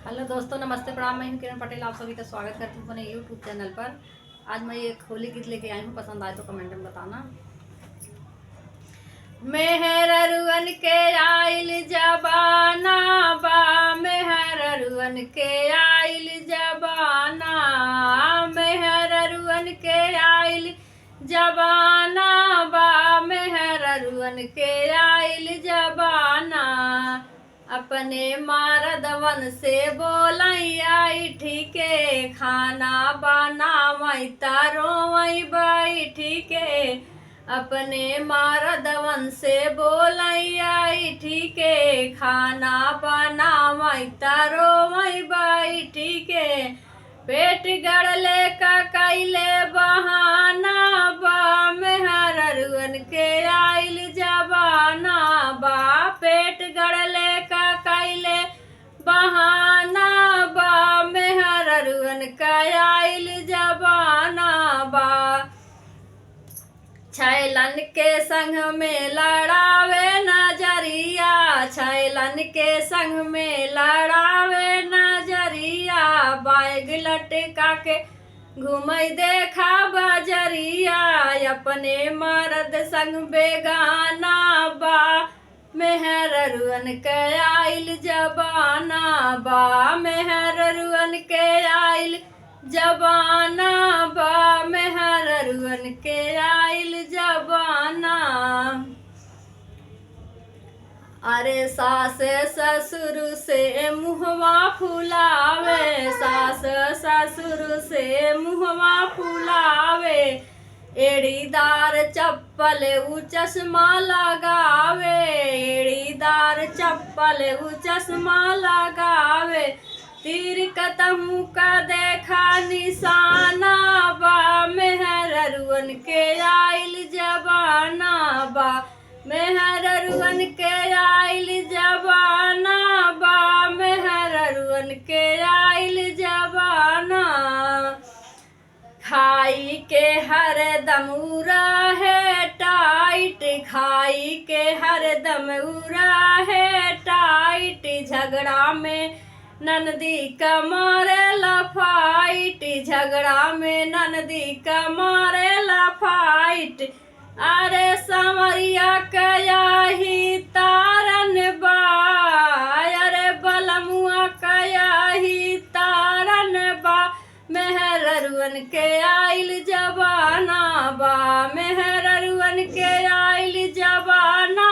Hello दोस्तों, नमस्ते, प्रणाम। मैं किरण पटेल आप सभी का स्वागत करती हूँ अपने यूट्यूब चैनल पर। आज मैं एक होली गीत लेके आई हूँ, पसंद आए तो कमेंट में बताना। मेहर अरुअन के आइल जबाना बा, मेहर अरुअन के आइल जबाना, मेहर अरुअन के आइल जबाना बा, मेहर अरुअन के आइल जबाना। अपने मारदवन से बोलैया ठीके, खाना बनावई तारोवई बैठी के। अपने मारदवन से बोलैया ठीके, खाना बनावई तारोवई बैठी के। पेट गड़ले का कैले बहाना बा, मेहर अरुअन के आइल जबाना बा, पेट गड़ले का कैले बहाना बा, मेहर अरुअन का आइल जबाना बा। छैलन के संग में लड़ावे नजरिया, छैलन के संग में लड़ावे नजरिया, बैग लटका के घूमई देखा बजरिया। अपने मर्द संग बेगाना बा, मेहर अरुअन के आइल जबाना बा, मेहर अरुअन के आइल जबाना बा, मेहर अरुअन के आइल जबाना। अरे सास ससुर से मुहवा फुलावे, सास ससुर से मुहवा फुलावे, एड़ीदार चप्पल उ चश्मा लगावे, एड़ीदार चप्पल उ चश्मा लगावे। तीर कतहू का देखा निशाना बा, मेहर अरुअन के आइल जबाना बा, मेहर अरुअन के आइल जबाना बा, मेहर अरुअन के आइल जबाना। खाई के हर दम उरा है टाइट, खाई के हर दम उरा है टाइट, झगड़ा में ननदी का मारे लफाइट, झगड़ा में ननदी का मारे लफाइट। अरे समरिया कया ही तारन बा, अरे बलमुआ कया ही तारन बा, मेहर अरुअन के आइल जबाना बा, मेहर अरुअन के आइल जबाना